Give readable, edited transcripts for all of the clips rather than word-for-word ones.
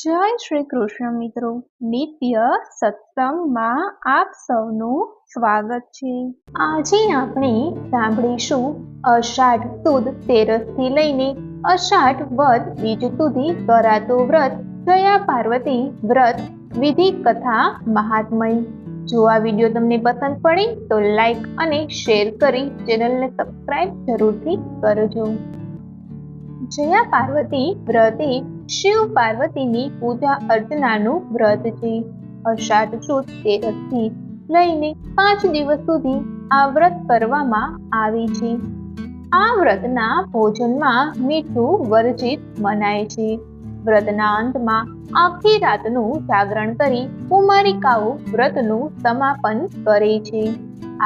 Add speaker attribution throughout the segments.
Speaker 1: જય શ્રી કૃષ્ણ મિત્રો, નિત્ય સત્સંગમાં આપ સૌનું સ્વાગત છે। આજે આપણે સાંભળીશું અષાઢ સુદ તેરસથી લઈને અષાઢ વદ બીજ સુધી કરાતું વ્રત જયા પાર્વતી વ્રત વિધિ કથા મહાત્મય। જો આ વિડીયો તમને પસંદ પડે તો લાઈક અને શેર કરી ચેનલને સબસ્ક્રાઇબ જરૂરથી કરજો। જયા પાર્વતી વ્રત એ શિવ પાર્વતીની પૂજા અર્ચનાનું વ્રત છે। અષાઢ સુદ તેરસથી લઈને 5 દિવસ સુધી આ વ્રત કરવામાં આવે છે। આ વ્રતના ભોજનમાં મીઠું વર્જિત મનાય છે। વ્રતના અંતમાં આખી રાતનું જાગરણ કરી કુમારિકાઓ વ્રતનું સમાપન કરે છે।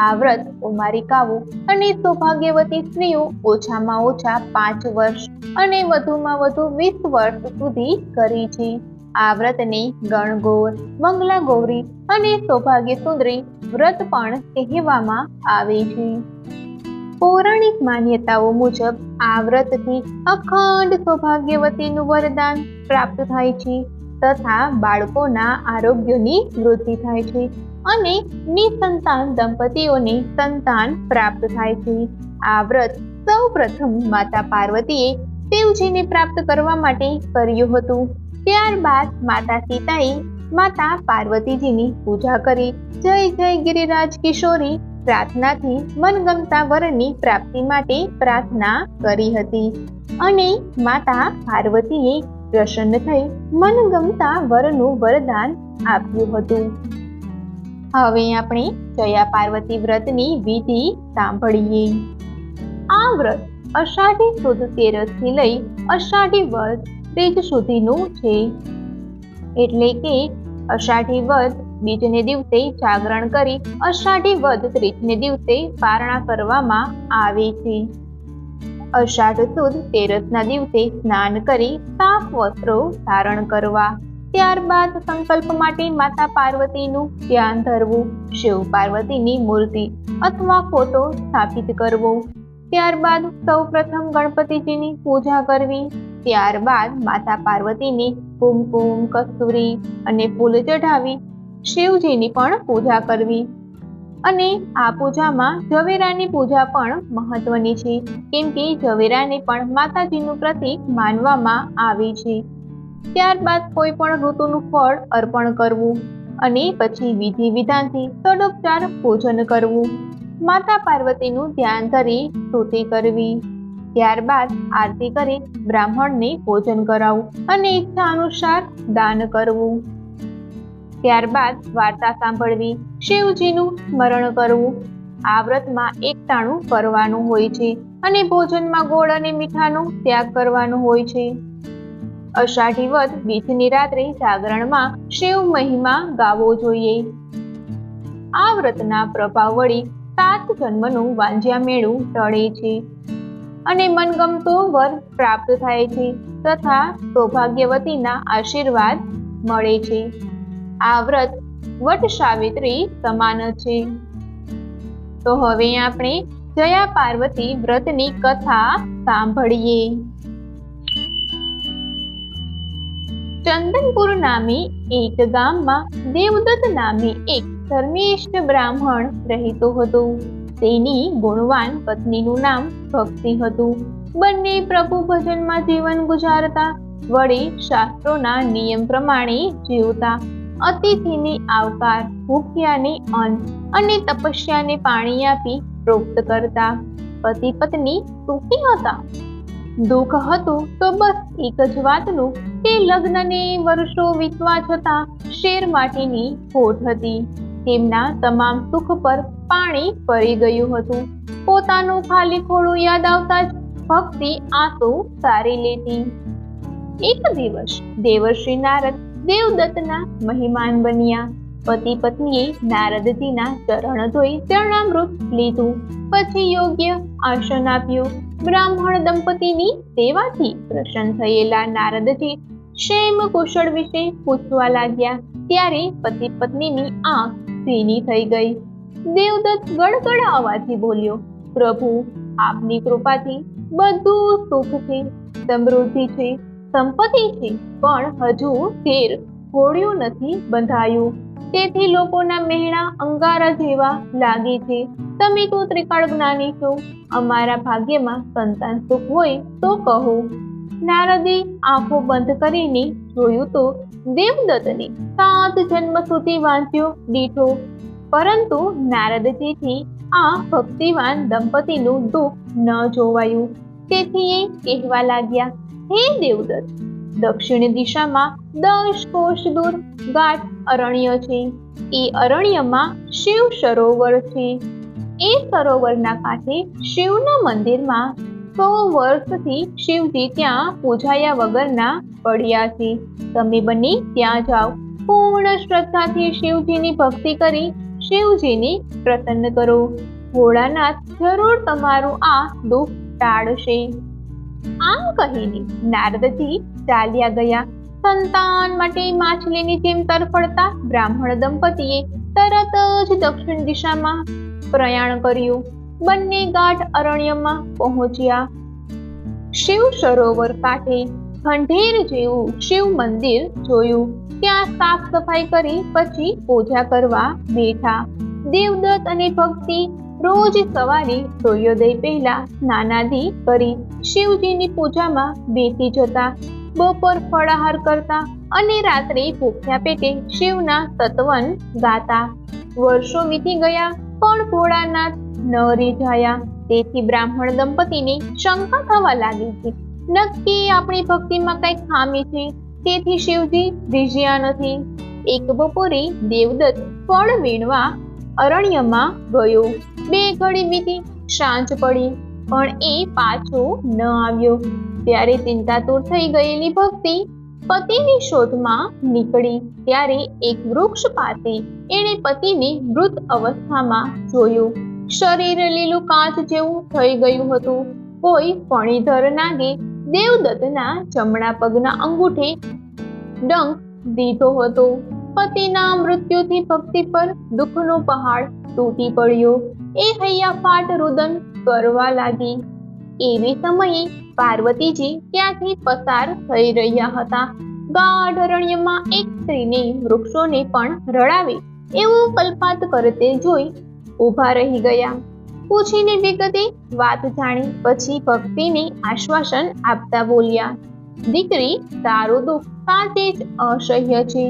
Speaker 1: આ વ્રત કુમારિકાઓ અને સૌભાગ્યવતી સ્ત્રીઓ ઓછામાં ઓછા 5 વર્ષ અને વધુમાં વધુ 20 વર્ષ સુધી કરે છે। આ વ્રતને ગણગૌર, મંગલા ગૌરી અને સૌભાગ્ય સુંદરી વ્રત પણ કહેવામાં આવે છે। પૌરાણિક માન્યતાઓ મુજબ આ વ્રતથી અખંડ સૌભાગ્યવતીનું વરદાન પ્રાપ્ત થાય છે તથા બાળકોના આરોગ્યની વૃદ્ધિ થાય છે અને નિસંતાન દંપતીઓને સંતાન પ્રાપ્ત થાય છે। આ વ્રત સૌ પ્રથમ માતા પાર્વતીએ શિવજીને પ્રાપ્ત કરવા માટે કર્યું હતું। ત્યારબાદ માતા સીતાએ માતા પાર્વતીજીની પૂજા કરી જય જય ગિરિરાજ કિશોરી પ્રાર્થનાથી મનગમતા વરની પ્રાપ્તિ માટે પ્રાર્થના કરી હતી અને માતા પાર્વતીએ પ્રસન્ન થઈ મનગમતા વરનું વરદાન આપ્યું હતું। હવે આપણે જયા પાર્વતી વ્રતની વિધિ સાંભળીએ। આ વ્રત અષાઢી સુદ તેરસથી લઈ અષાઢી વદ ત્રીજ સુધીનું છે। એટલે કે અષાઢી વદ બીજને દિવસે જાગરણ કરી અષાઢી વદ ત્રીજને દિવસે પારણા કરવામાં આવે છે। અષાઢ સુદ તેરસના દિવસે સ્નાન કરી સાફ વસ્ત્રો ધારણ કરવા, ત્યારબાદ સંકલ્પ માટે માતા પાર્વતીનું ધ્યાન ધરવું, શિવ પાર્વતીની મૂર્તિ અથવા ફોટો સ્થાપિત કરવો, ત્યારબાદ સૌ પ્રથમ ગણપતિજીની પૂજા કરવી, ત્યારબાદ માતા પાર્વતીને કુમકુમ, કસ્તુરી અને ફૂલ ચઢાવી શિવજીની પણ પૂજા કરવી અને આ પૂજામાં ઝવેરાની પૂજા પણ મહત્વની છે કેમ કે ઝવેરાને પણ માતાજીનું પ્રતીક માનવામાં આવે છે। ત્યારબાદ કોઈ પણ ઋતુનું ફળ અર્પણ કરવું અને પછી વિધિ વિધાનથી તદોપચાર પૂજન કરવું, માતા પાર્વતીનું ધ્યાન ધરી સ્તુતિ કરવી, ત્યારબાદ આરતી કરી બ્રાહ્મણને ભોજન કરાવવું અને ઈચ્છા અનુસાર દાન કરવું, ત્યારબાદ વાર્તા સાંભળવી, શિવજીનું સ્મરણ કરવું। આ વ્રતમાં એકટાણું કરવાનું હોય છે અને ભોજનમાં ગોળ અને મીઠાનો ત્યાગ કરવાનો હોય છે। અષાઢી વદ બીજની રાત્રે જાગરણમાં શિવ મહિમા ગાવો જોઈએ। આ વ્રતના પ્રભાવ વળી 7 જન્મનું વાંજ્યા મેળું ટળે છે અને મનગમતો વર પ્રાપ્ત થાય છે તથા સૌભાગ્યવતીના આશીર્વાદ મળે છે। આ વ્રત વટ સાવિત્રી સમાન છે। તો હવે આપણે જયા પાર્વતી વ્રતની કથા સાંભળીએ। ચંદનપુર નામે એક ગામમાં દેવદત્ત નામે એક ધર્મિષ્ઠ બ્રાહ્મણ રહેતો હતો। તેની ગુણવાન પત્નીનું નામ ભક્તિ હતું। બંને પ્રભુ ભજનમાં જીવન ગુજારતા, વળી શાસ્ત્રોના નિયમ પ્રમાણે જીવતા, અતિથિને આવકાર, ભૂખ્યાને અન્ન અને તપસ્યાને પાણી આપી તૃપ્ત કરતા। પતિ પત્ની સુખી હતા। દુઃખ હતું તો બસ એક જ વાતનું કે લગ્નને વર્ષો વીતવા છતાં શેર માટીની ખોટ હતી। તેમના તમામ સુખ પર પાણી ફરી ગયું હતું। પોતાનું ખાલી ખોળું યાદ આવતા જ ભક્તિ આંસુ સારી લેતી। એક દિવસ દેવર્ષિ નારદ દેવદત્તના મહેમાન બન્યા। પતિ પત્નીએ નારદજીના ચરણ ધોઈ ચરણામૃત લીધું, પછી યોગ્ય આસન આપ્યું। બ્રાહ્મણ દંપતીની સેવાથી પ્રસન્ન થયેલા નારદજી ક્ષેમ કુશળ વિશે પૂછવા લાગ્યા। ત્યારે પતિ પત્નીની આંખ ભીની થઈ ગઈ। દેવદત્ત ગડગડ અવાજથી બોલ્યો, પ્રભુ, આપની કૃપાથી બધું સુખ છે, સમૃદ્ધિ છે, સંપત્તિ છે, પણ હજુ ઘેર ઘોડિયું નથી બંધાયું, તેથી લોકોના મહેણા અંગારા જેવા લાગે છે. તમે તો ત્રિકાળ જ્ઞાની છો, અમારા ભાગ્યમાં સંતાન સુખ હોય તો કહો. નારદે આંખો બંધ કરીને જોયું તો દેવદત્તને 7 જન્મ સુધી વાંચ્યો દીઠો, પરંતુ નારદજીથી આ ભક્તિવાન દંપતીનું દુઃખ ન જોવાયું. તેથી એ કહેવા લાગ્યા, હે દેવદત્ત, દક્ષિણ દિશામાં 10 કોશ દૂર ગાઢ અરણ્ય છે. એ અરણ્યમાં શિવ સરોવર છે. એ સરોવરના કાંઠે શિવના મંદિરમાં 100 વર્ષથી શિવજી ત્યાં પૂજાયા વગરના પડ્યા છે. તમે બંને ત્યાં જાઓ, પૂર્ણ શ્રદ્ધાથી શિવજીની ભક્તિ કરી શિવજીને પ્રસન્ન કરો. ભોળાનાથ જરૂર તમારું આ દુઃખ ટાળશે. આમ કહીને નારદજી ચાલ્યા ગયા. સંતાન માટે માછલીની જેમ તરફડતા બ્રાહ્મણ દંપતીએ તરત જ દક્ષિણ દિશામાં પ્રયાણ કર્યું. બંને ગાઢ અરણ્યમાં પહોંચ્યા. શિવ સરોવર કાંઠે ખંડેર જેવું શિવ મંદિર જોયું. ત્યાં સાફ સફાઈ કરી પછી પૂજા કરવા બેઠા. દેવદત્ત અને ભક્તિ રોજ સવારે સૂર્યોદય પહેલા સ્નાનાદિ કરી શિવજીની પૂજામાં બેસી જતા. બપોર ફળાહાર કરતા અને રાત્રે ભૂખ્યા પેટે શિવના સતવન ગાતા. વર્ષો વીતી ગયા પણ ભોળાનાથ ન રીઝાયા. તેથી બ્રાહ્મણ દંપતીને શંકા થવા લાગી છે, નક્કી આપણી ભક્તિમાં કઈ ખામી છે, તેથી શિવજી રીઝ્યા નથી. એક બપોરે દેવદત્ત ફળ વીણવા અરણ્યમાં ગયો. 2 ઘડી વીતી, સાંજ પડી, પણ એ પાછો ન આવ્યો. ત્યારે ચિંતાતુર થઈ ગયેલી ભક્તિ પતિની શોધમાં નીકળી. ત્યારે એક વૃક્ષ પાસે એણે પતિને મૃત અવસ્થામાં જોયું. શરીર લીલું કાચ જેવું થઈ ગયું હતું. કોઈ ફણીધર નાગે દેવદત્તના જમણા પગના અંગૂઠે ડંખ દીધો હતો. પતિના મૃત્યુથી ભક્તિ પર દુઃખનો પહાડ તૂટી પડ્યો. એ હૈયાફાટ રુદન કરવા લાગી. એવી સમયે પાર્વતીજી ત્યાંથી પસાર થઈ રહ્યા હતા. ગાઢ અરણ્યમાં એક સ્ત્રીને વૃક્ષોને પણ રડાવે એવું કલ્પાત કરતે જોઈ ઊભા રહી ગયા. પૂછીને વિગતે વાત જાણી પછી ભક્તિને આશ્વાસન આપતા બોલ્યા, દીકરી, તારું દુઃખ સાચે જ અસહ્ય છે.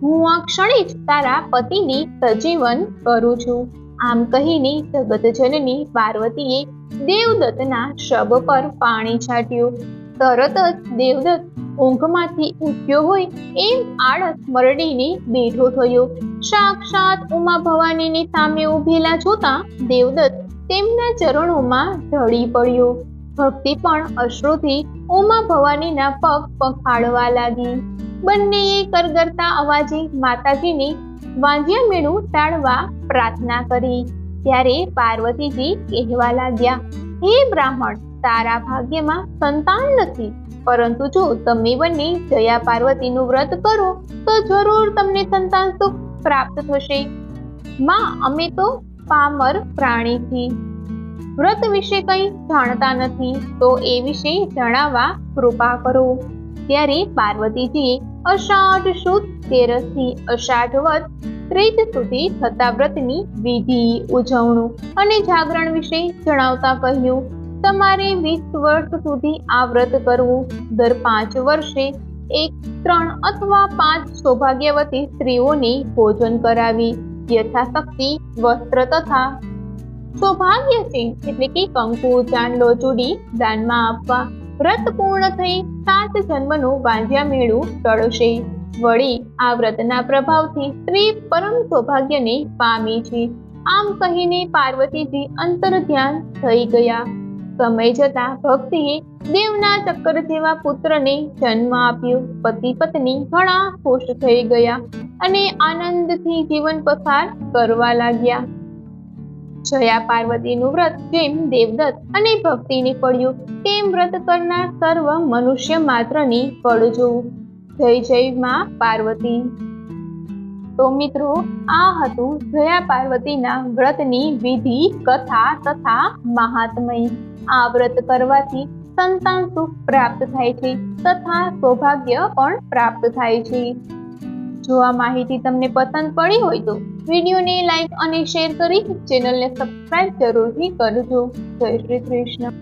Speaker 1: હું આ ક્ષણે જ તારા પતિને સજીવન કરું છું. આમ કહીને જગતજનની પાર્વતીએ દેવદત્તના શબ પર પાણી છાંટ્યું. તરત જ દેવદત્ત ઊંઘમાંથી ઉઠ્યો હોય એમ આળસ મરડીને બેઠો થયો. સાક્ષાત ઉમા ભવાનીની સામે ઊભેલા જોતા દેવદત્ત તેમના ચરણોમાં ઢળી પડ્યો. ભક્તિ પણ અશ્રુથી ઉમા ભવાનીના પગ પખાડવા લાગી. બંનેએ કરગરતા અવાજે માતાજીને વાંજ્યા મેળું ટાળવા પ્રાર્થના કરી. ત્યારે પાર્વતીજી કહેવા લાગ્યા, હે બ્રાહ્મણ, તારા ભાગ્યમાં સંતાન નથી, પરંતુ જો તમે બંને જયા પાર્વતીનું વ્રત કરો તો જરૂર તમને સંતાન સુખ પ્રાપ્ત થશે. માં, અમે તો પામર પ્રાણી છીએ, વ્રત વિશે કંઈ જાણતા નથી, તો એ વિશે જણાવવા કૃપા કરો. ત્યારે પાર્વતીજીએ અષાઢ સુદ 13 થી અષાઢ વદ 30 સુધી થતા વ્રતની વિધિ, ઉજવણું અને જાગરણ વિશે જણાવતા કહ્યું, તમારે 20 વર્ષ સુધી આ વ્રત કરવું. દર 5 વર્ષે 1, 3 અથવા 5 સૌભાગ્યવતી સ્ત્રીઓને ભોજન કરાવી યથાશક્તિ વસ્ત્ર તથા સૌભાગ્ય છે એટલે કે કંકુ, ચાંદલો, ચૂડી દાનમાં આપવા. વ્રત પૂર્ણ થઈ 7 જન્મનું વાંજ્યા મેળું ટળશે. વળી આ વ્રતના પ્રભાવથી સ્ત્રી પરમ સૌભાગ્યને પામી છે. આમ કહીને પાર્વતીજી અંતર ધ્યાન થઈ ગયા. સમય જતા ભક્તિએ દેવના ચક્કર જેવા પુત્રને જન્મ આપ્યો. પતિ પત્ની ઘણા ખુશ થઈ ગયા અને આનંદથી જીવન પસાર કરવા લાગ્યા. જયા પાર્વતીનું વ્રત જેમ દેવદત્ત અને ભક્તિને પડ્યું તેમ વ્રત કરનાર સર્વ મનુષ્ય માત્રને પડજો. જય જય માં પાર્વતી. તો મિત્રો, આ હતું જયા પાર્વતીના વ્રતની વિધિ, કથા તથા મહાત્મય. આ વ્રત કરવાથી સંતાન સુખ પ્રાપ્ત થાય છે તથા સૌભાગ્ય પણ પ્રાપ્ત થાય છે. જો આ માહિતી તમને પસંદ પડી હોય તો વિડીયોને લાઈક અને શેર કરી ચેનલને સબસ્ક્રાઇબ જરૂરથી કરજો. જય શ્રી કૃષ્ણ.